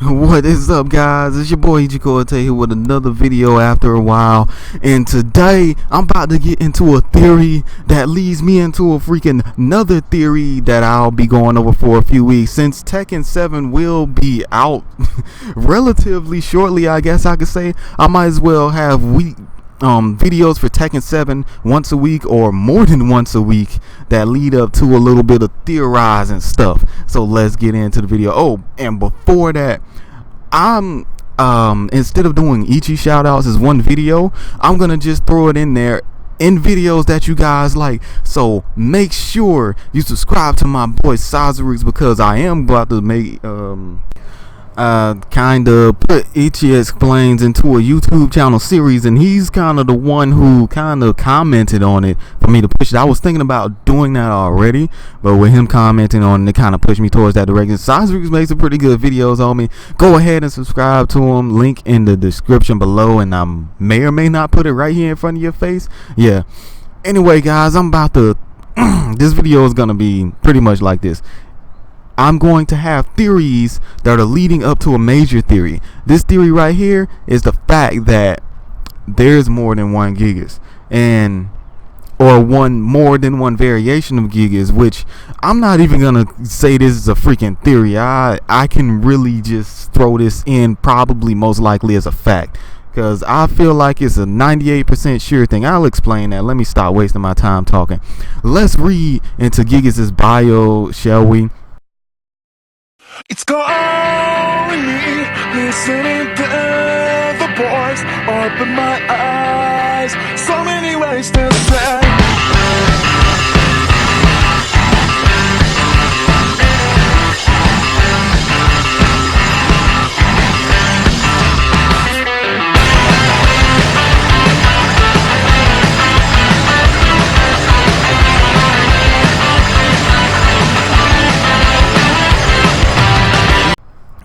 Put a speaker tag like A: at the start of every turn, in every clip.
A: What is up, guys? It's your boy Gigas here with another video after a while, and today I'm about to get into a theory that leads me into a freaking another theory that I'll be going over for a few weeks, since Tekken 7 will be out relatively shortly. I guess I could say I might as well have videos for Tekken 7 once a week or more than once a week that lead up to a little bit of theorizing stuff. So let's get into the video. Oh, and before that, I'm instead of doing Ichi shoutouts as one video, I'm gonna just throw it in there in videos that you guys like. So make sure you subscribe to my boy Sazarix, because I am about to make kind of put Ichi Explains into a YouTube channel series, and he's kind of the one who kind of commented on it for me to push it. I was thinking about doing that already, but with him commenting on it, kind of pushed me towards that direction. Sazarix makes some pretty good videos on me. Go ahead and subscribe to him, link in the description below, and I may or may not put it right here in front of your face. Yeah, anyway guys, I'm about to this video is gonna be pretty much like this. I'm going to have theories that are leading up to a major theory. This theory right here is the fact that there's more than one Gigas, or more than one variation of Gigas, which I'm not even gonna say this is a freaking theory. I can really just throw this in probably most likely as a fact, because I feel like it's a 98% sure thing. I'll explain that. Let me stop wasting my time talking. Let's read into Gigas' bio, shall we?
B: It's calling me, listening to the voice, open my eyes, so many ways to say.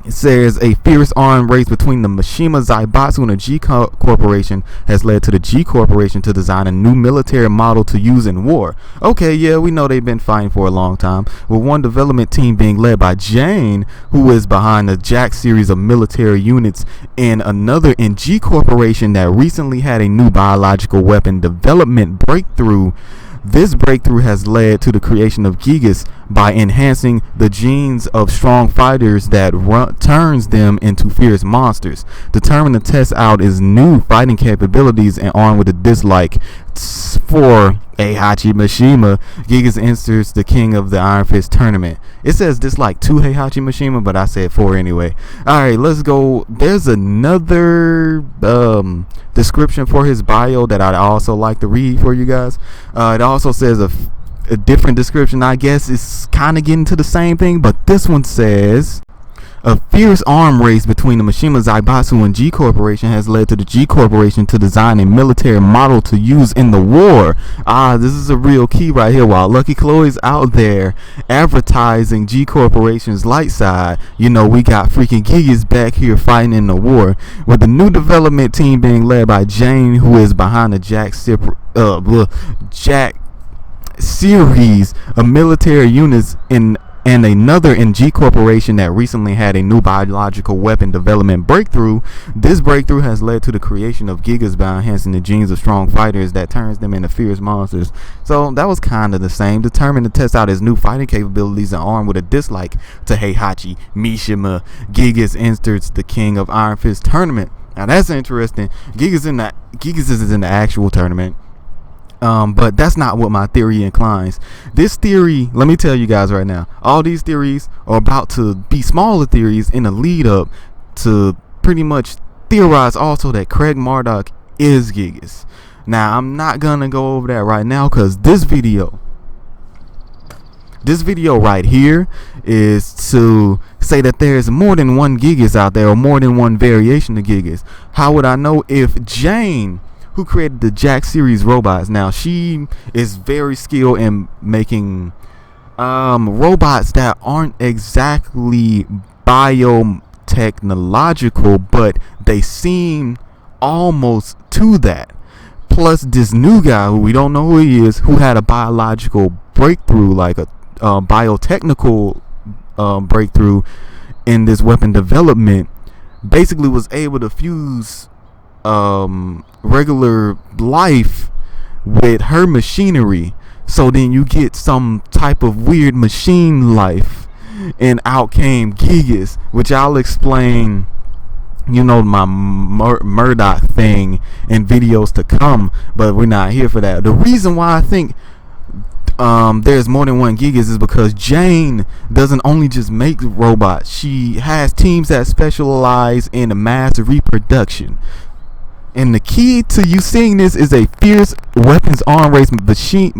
A: Says a fierce arm race between the Mishima Zaibatsu and the G Corporation has led to the G Corporation to design a new military model to use in war. Okay, yeah, we know they've been fighting for a long time, with one development team being led by Jane, who is behind the Jack series of military units, and another in G Corporation that recently had a new biological weapon development breakthrough. This breakthrough has led to the creation of Gigas by enhancing the genes of strong fighters that turns them into fierce monsters. Determined to test out his new fighting capabilities and armed with a dislike for Heihachi Mishima, Gigas enters the King of the Iron Fist tournament. It says dislike to Heihachi Mishima, but I said 4 anyway. Alright, let's go. There's another description for his bio that I'd also like to read for you guys. It also says a different description. I guess it's kind of getting to the same thing, but this one says a fierce arm race between the Mishima Zaibatsu and G Corporation has led to the G Corporation to design a military model to use in the war. This is a real key right here. While Lucky Chloe's out there advertising G Corporation's light side, you know, we got freaking Gigas back here fighting in the war, with the new development team being led by Jane, who is behind the Jack series of military units and another in G Corporation that recently had a new biological weapon development breakthrough. This breakthrough has led to the creation of Gigas by enhancing the genes of strong fighters that turns them into fierce monsters. So that was kind of the same. Determined to test out his new fighting capabilities and armed with a dislike to Heihachi Mishima, Gigas enters the King of Iron Fist tournament. Now that's interesting. Gigas is in the actual tournament. But that's not what my theory inclines. This theory, let me tell you guys right now, all these theories are about to be smaller theories in a lead up to pretty much theorize also that Craig Marduk is Gigas. Now I'm not gonna go over that right now, because this video right here is to say that there's more than one Gigas out there, or more than one variation of Gigas. How would I know? If Jane, who created the Jack series robots, now she is very skilled in making robots that aren't exactly biotechnological, but they seem almost to that. Plus this new guy, who we don't know who he is, who had a biological breakthrough, like a biotechnical breakthrough, in this weapon development basically was able to fuse regular life with her machinery. So then you get some type of weird machine life, and out came Gigas, which I'll explain, my Murdoch thing in videos to come, but we're not here for that. The reason why I think there's more than one Gigas is because Jane doesn't only just make robots. She has teams that specialize in mass reproduction. And the key to you seeing this is a fierce weapons arm race between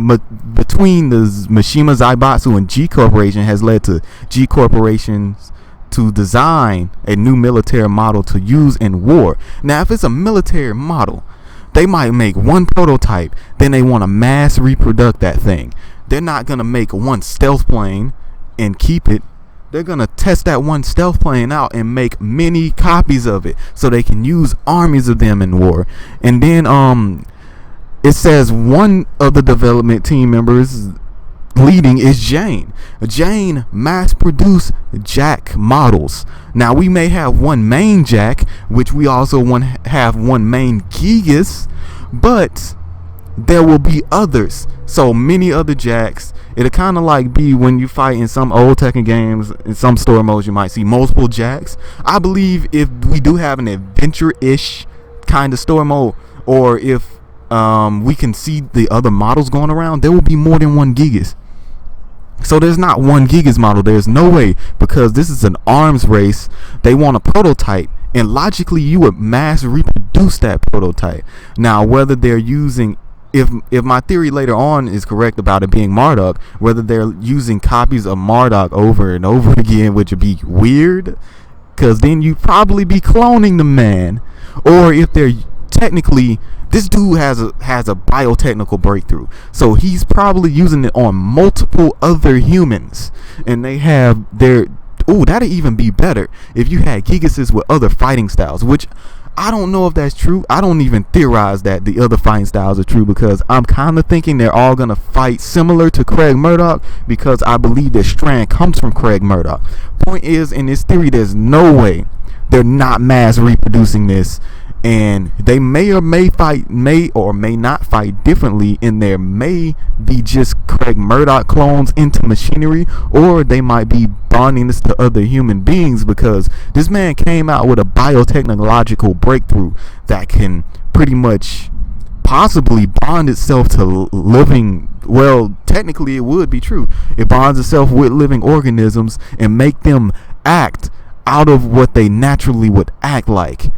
A: the Mishima Zaibatsu and G Corporation has led to G Corporations to design a new military model to use in war. Now, if it's a military model, they might make one prototype, then they want to mass reproduce that thing. They're not going to make one stealth plane and keep it. They're going to test that one stealth plane out and make many copies of it so they can use armies of them in war. And then it says one of the development team members leading is Jane. Jane mass produced Jack models. Now we may have one main Jack, which we also have one main Gigas, but there will be others. So many other Jacks. It'll kind of like be when you fight in some old Tekken games, in some story modes, you might see multiple Jacks. I believe if we do have an adventure-ish kind of story mode, or if we can see the other models going around, there will be more than one Gigas. So there's not one Gigas model. There's no way, because this is an arms race. They want a prototype, and logically you would mass reproduce that prototype. Now, whether they're using, if my theory later on is correct about it being Marduk, whether they're using copies of Marduk over and over again, which would be weird, because then you'd probably be cloning the man. Or if they're technically, this dude has a biotechnical breakthrough, so he's probably using it on multiple other humans, and they have their, that'd even be better if you had Gigases with other fighting styles, which I don't know if that's true. I don't even theorize that the other fighting styles are true, because I'm kind of thinking they're all going to fight similar to Craig Murdoch, because I believe this strand comes from Craig Murdoch. Point is, in this theory, there's no way they're not mass reproducing this, and they may or may not fight differently, and there may be just Craig Murdoch clones into machinery, or they might be bonding this to other human beings, because this man came out with a biotechnological breakthrough that can pretty much possibly bond itself to living, well, technically it would be true. It bonds itself with living organisms and make them act out of what they naturally would act like.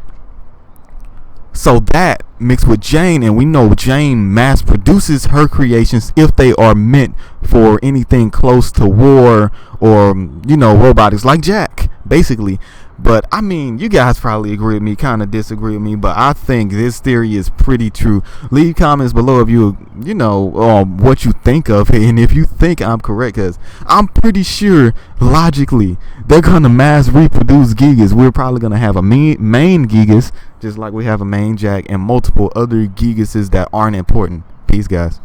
A: So that mixed with Jane, and we know Jane mass produces her creations if they are meant for anything close to war, or robotics like Jack, basically. But I mean, you guys probably agree with me, kind of disagree with me, but I think this theory is pretty true. Leave comments below if you what you think of it, and if you think I'm correct, because I'm pretty sure logically they're gonna mass reproduce Gigas. We're probably gonna have a main Gigas, just like we have a main Jack, and multiple other Gigases that aren't important. Peace, guys.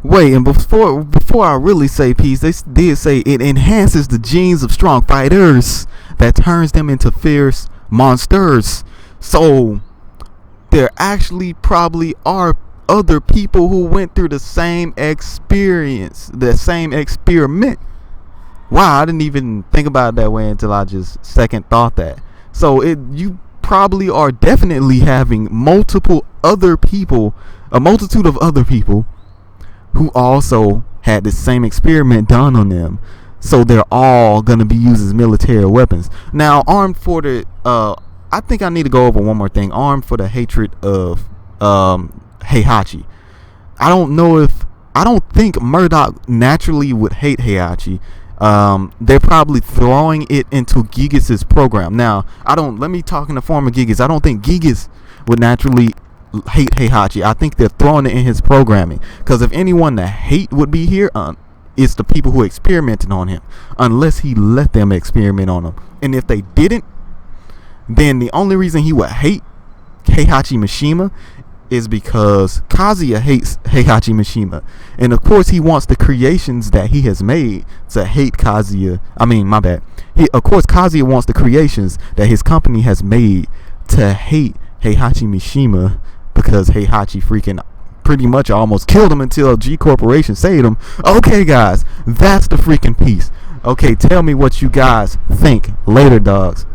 A: Wait, and before I really say peace, they did say it enhances the genes of strong fighters that turns them into fierce monsters. So there actually probably are other people who went through the same experience, the same experiment. Wow, I didn't even think about it that way until I just second thought that. So you probably are definitely having multiple other people, a multitude of other people who also had the same experiment done on them. So they're all gonna be used as military weapons. Now, armed for the I think I need to go over one more thing. Armed for the hatred of Heihachi. I don't think Murdoch naturally would hate Heihachi. They're probably throwing it into Gigas' program. Now, let me talk in the form of Gigas. I don't think Gigas would naturally hate Heihachi. I think they're throwing it in his programming, because if anyone to hate would be here, it's the people who experimented on him, unless he let them experiment on him. And if they didn't, then the only reason he would hate Heihachi Mishima is because Kazuya hates Heihachi Mishima. And of course he wants the creations that he has made to hate Kazuya. I mean, my bad. Of course Kazuya wants the creations that his company has made to hate Heihachi Mishima, because Heihachi freaking pretty much almost killed him until G Corporation saved him. Okay, guys, that's the freaking piece. Okay, tell me what you guys think later, dogs.